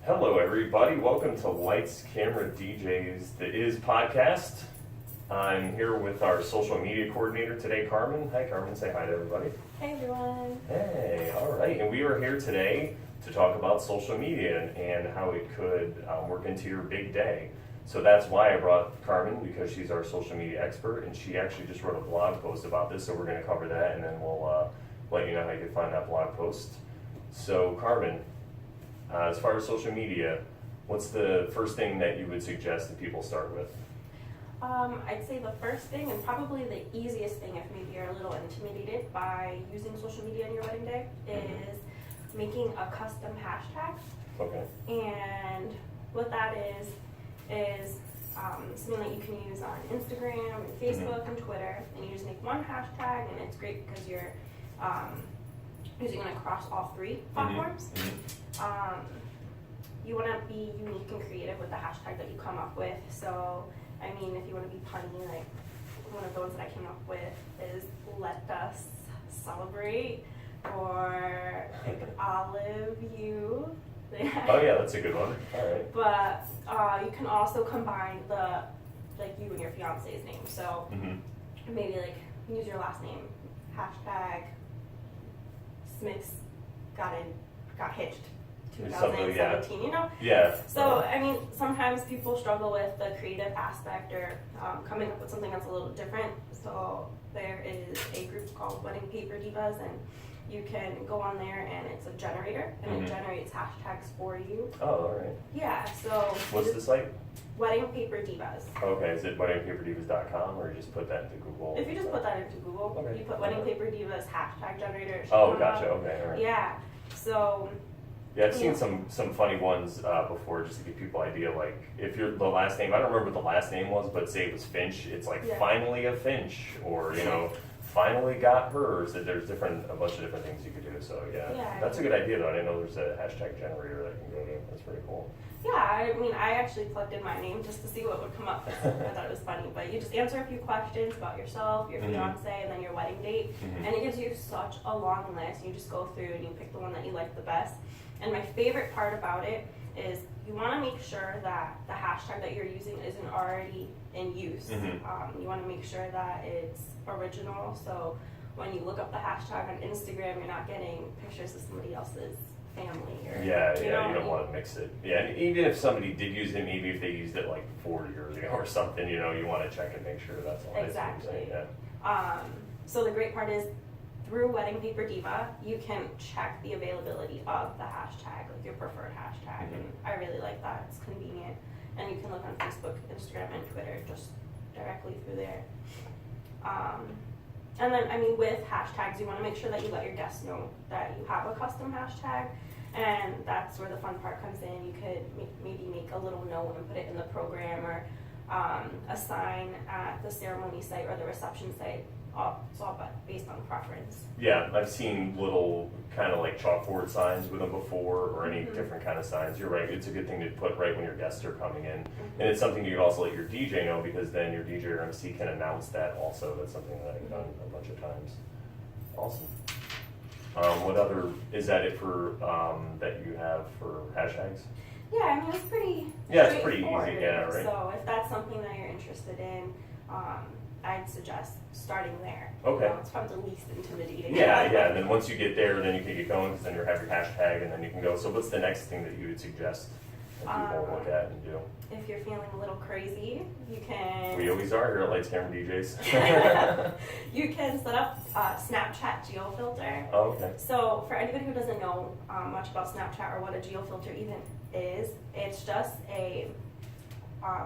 Hello, everybody. Welcome to Lights, Camera, DJs, The Is podcast. I'm here with our social media coordinator today, Carmen. Hi, Carmen. Say hi to everybody. Hey, everyone. Hey, all right. And we are here today to talk about social media and how it could work into your big day. So that's why I brought Carmen, because she's our social media expert, and she actually just wrote a blog post about this. So we're going to cover that, and then we'll let you know how you can find that blog post. So, Carmen, as far as social media, what's the first thing that you would suggest that people start with? I'd say the first thing, and probably the easiest thing if maybe you're a little intimidated by using social media on your wedding day, is making a custom hashtag. Okay. And what that is something that you can use on Instagram and Facebook and Twitter, and you just make one hashtag, and it's great because you're using it across all three platforms. You want to be unique and creative with the hashtag that you come up with. So, I mean, if you want to be punny, like one of those that I came up with is "Let Us Celebrate" or like "Olive You." Oh yeah, that's a good one. All right. But you can also combine the you and your fiance's name. So maybe like use your last name, hashtag Smiths got hitched 2017, you know? Yeah. So, I mean, sometimes people struggle with the creative aspect or coming up with something that's a little different. So there is a group called Wedding Paper Divas, and you can go on there, and it's a generator, and it generates hashtags for you. Oh, all right. Yeah, so... What's the site? Wedding Paper Divas. Okay, is it weddingpaperdivas.com, or you just put that into Google? If you just put that into Google, Okay. you put Wedding Paper Divas hashtag generator. It should Oh, come gotcha. up. Okay, all right. Yeah, so... Yeah, I've seen some funny ones before, just to give people an idea. Like, if you're the last name, I don't remember what the last name was, but say it was Finch, it's like finally a Finch, or finally got hers. There's a bunch of different things you could do. So yeah, that's a good idea though. I didn't know there's a hashtag generator that you can go to. That's pretty cool. Yeah, I mean, I actually plugged in my name just to see what would come up. I thought it was funny, but you just answer a few questions about yourself, your fiance, and then your wedding date, and it gives you such a long list. You just go through and you pick the one that you like the best. And my favorite part about it is you want to make sure that the hashtag that you're using isn't already in use. You want to make sure that it's original, so when you look up the hashtag on Instagram, you're not getting pictures of somebody else's family. Or, you don't want to mix it. Yeah, and even if somebody did use it, maybe if they used it like 4 years ago or something, you want to check and make sure that's all. Exactly. Yeah. So the great part is, through Wedding Paper Diva, you can check the availability of the hashtag, like your preferred hashtag, and I really like that. It's convenient, and you can look on Facebook, Instagram, and Twitter just directly through there. And then, I mean, with hashtags, you want to make sure that you let your guests know that you have a custom hashtag, and that's where the fun part comes in. You could maybe make a little note and put it in the program, or a sign at the ceremony site or the reception site. It's all based on preference. Yeah, I've seen little kind of like chalkboard signs with them before, or any different kind of signs. You're right, it's a good thing to put right when your guests are coming in. And it's something you can also let your DJ know, because then your DJ or MC can announce that also. That's something that I've done a bunch of times. Awesome. What other, is that it for, that you have for hashtags? Yeah, I mean, it's pretty it's pretty easy, yeah, right. So if that's something that you're interested in, I'd suggest starting there. Okay. It's probably the least intimidating. Yeah, and then once you get there, then you can get going, because then you have your hashtag, and then you can go. So what's the next thing that you would suggest that people look at and do? If you're feeling a little crazy, you can... We always are here at Lights, Camera, DJs. You can set up Snapchat geofilter. Oh, okay. So for anybody who doesn't know much about Snapchat or what a geofilter even is, it's just a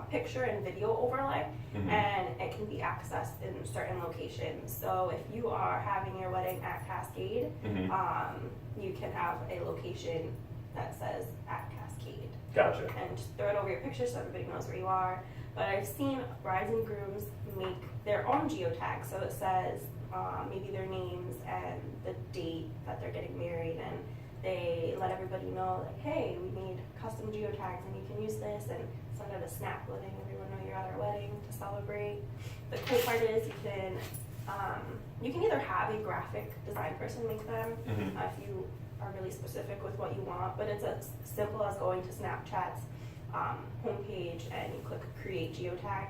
picture and video overlay, and it can be accessed in certain locations. So if you are having your wedding at Cascade, you can have a location that says at Cascade. Gotcha. And just throw it over your picture so everybody knows where you are. But I've seen brides and grooms make their own geotag, so it says maybe their names and the date that they're getting married, and they let everybody know, like, hey, we made custom geotags and you can use this, and send out a snap letting everyone know you're at our wedding to celebrate. The cool part is you can either have a graphic design person make them if you are really specific with what you want, but it's as simple as going to Snapchat's homepage and you click create geotag,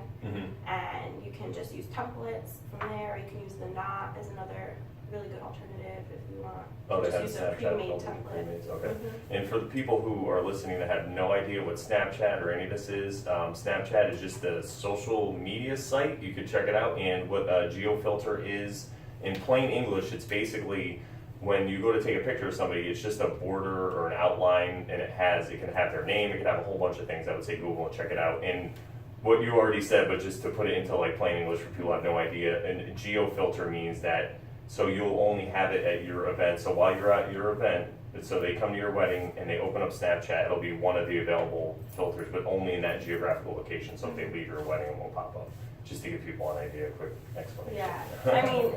and you can just use templates from there, or you can use the knot as another really good alternative if you want. Oh, they just have use a Snapchat pre-made filters, template. pre-mades, okay. And for the people who are listening that have no idea what Snapchat or any of this is, Snapchat is just a social media site. You can check it out. And what a geofilter is, in plain English, it's basically when you go to take a picture of somebody, it's just a border or an outline, and it can have their name, it can have a whole bunch of things. I would say Google and check it out. And what you already said, but just to put it into like plain English for people who have no idea, and geofilter means that so you'll only have it at your event. So while you're at your event, so they come to your wedding and they open up Snapchat, it'll be one of the available filters, but only in that geographical location. So if they leave your wedding, it won't pop up. Just to give people an idea, a quick explanation. Yeah, I mean,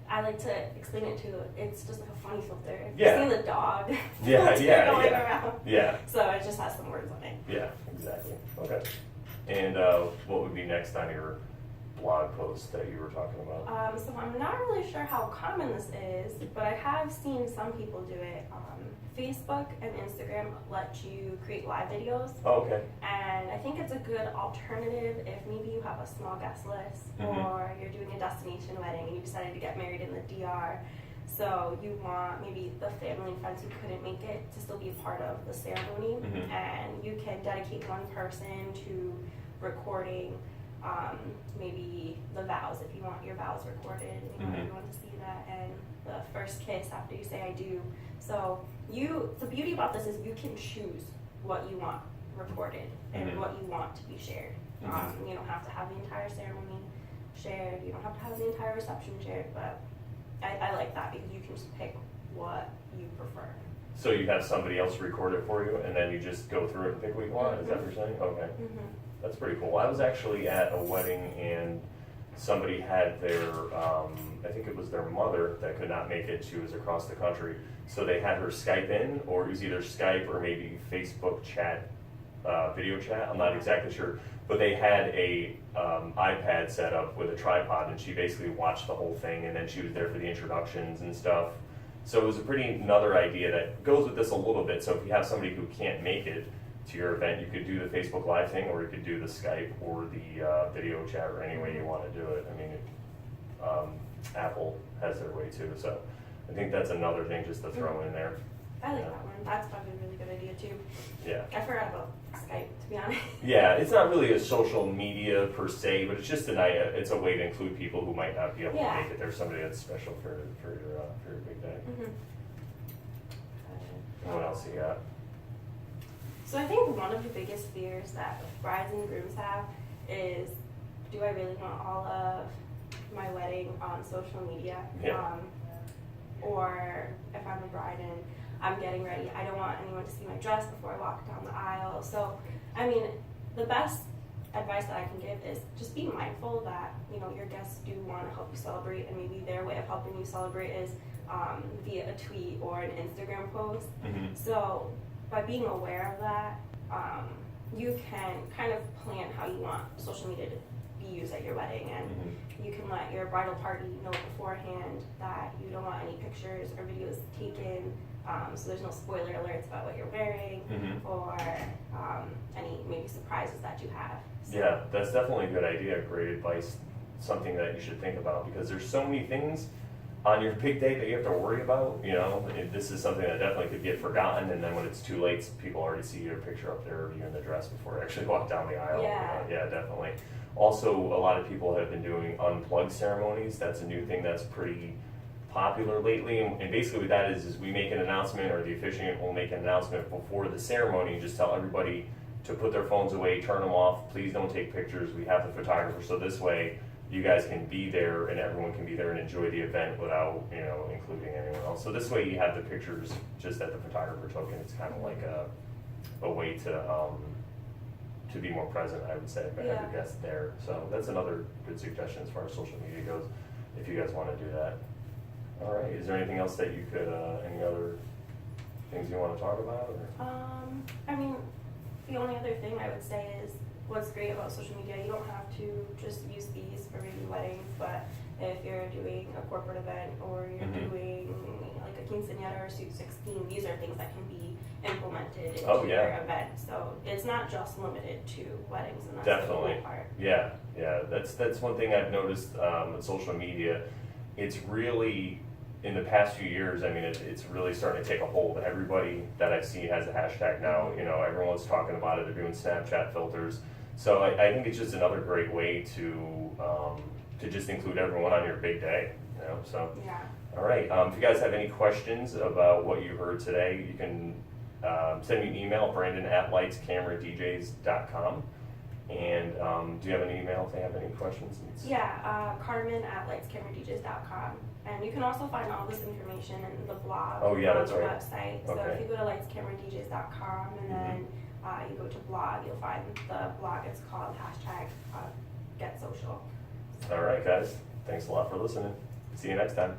I like to explain it too. It's just like a funny filter. Yeah. You've seen the dog Yeah, going around. Yeah. So it just has some words on it. Yeah, exactly. Okay. And what would be next on your blog post that you were talking about? So I'm not really sure how common this is, but I have seen some people do it. Facebook and Instagram let you create live videos. Oh, okay. And I think it's a good alternative if maybe you have a small guest list or you're doing a destination wedding and you decided to get married in the DR. So you want maybe the family and friends who couldn't make it to still be a part of the ceremony. And you can dedicate one person to recording maybe the vows if you want your vows recorded and you want everyone to see that, and the first kiss after you say I do. So the beauty about this is you can choose what you want recorded and what you want to be shared. You don't have to have the entire ceremony shared, you don't have to have the entire reception shared, but I like that because you can just pick what you prefer. So you have somebody else record it for you and then you just go through it and pick what you want? Is that what you're saying? Okay. That's pretty cool. I was actually at a wedding and somebody had their, I think it was their mother that could not make it. She was across the country. So they had her Skype in, or it was either Skype or maybe Facebook chat, video chat. I'm not exactly sure. But they had a iPad set up with a tripod, and she basically watched the whole thing, and then she was there for the introductions and stuff. So it was a pretty another idea that goes with this a little bit. So if you have somebody who can't make it to your event, you could do the Facebook Live thing, or you could do the Skype or the video chat, or any way you want to do it. I mean, Apple has their way too. So I think that's another thing just to throw in there. I like that one. That's probably a really good idea too. Yeah. I forgot about Skype, to be honest. Yeah, it's not really a social media per se, but it's just it's a way to include people who might not be able to make it. There's somebody that's special for your big day. What else you got? So I think one of the biggest fears that brides and grooms have is, do I really want all of my wedding on social media? Yeah. Or if I'm a bride and I'm getting ready, I don't want anyone to see my dress before I walk down the aisle. So, I mean, the best advice that I can give is just be mindful that, you know, your guests do want to help you celebrate, and maybe their way of helping you celebrate is via a tweet or an Instagram post. So by being aware of that, you can kind of plan how you want social media to be used at your wedding, and you can let your bridal party know beforehand that you don't want any pictures or videos taken, so there's no spoiler alerts about what you're wearing or any maybe surprises that you have. So. Yeah, that's definitely a good idea, great advice, something that you should think about, because there's so many things on your big day that you have to worry about. You know, this is something that definitely could get forgotten, and then when it's too late, people already see your picture up there of you in the dress before you actually walk down the aisle. Yeah. Yeah, definitely. Also, a lot of people have been doing unplugged ceremonies. That's a new thing that's pretty popular lately, and basically what that is we make an announcement, or the officiant will make an announcement before the ceremony and just tell everybody to put their phones away, turn them off, please don't take pictures, we have the photographer, so this way you guys can be there and everyone can be there and enjoy the event without, you know, including anyone else. So this way you have the pictures just at the photographer token. It's kind of like a way to be more present, I would say, but have your guests there. So that's another good suggestion as far as social media goes, if you guys want to do that. All right, is there anything else that you could, any other things you want to talk about? Or? I mean, the only other thing I would say is what's great about social media, you don't have to just use these for maybe weddings, but if you're doing a corporate event or you're Mhm. doing like a quinceañera or Sweet 16, these are things that can be implemented into Oh, yeah. your event. So it's not just limited to weddings, and that's Definitely. the cool part. Yeah, yeah, that's one thing I've noticed with social media. It's really, in the past few years, I mean, it's really starting to take a hold. Everybody that I've seen has a hashtag now. You know, everyone's talking about it. They're doing Snapchat filters. So I think it's just another great way to just include everyone on your big day. You know, so. Yeah. All right. If you guys have any questions about what you heard today, you can send me an email, brandon@lightscameradjs.com. And do you have an email if they have any questions? Yeah, Carmen@lightscameradjs.com. And you can also find all this information in the blog Oh, yeah, on that's the right. website. So Okay. if you go to lightscameradjs.com and then you go to blog, you'll find the blog. It's called #GetSocial. All right, guys. Thanks a lot for listening. See you next time.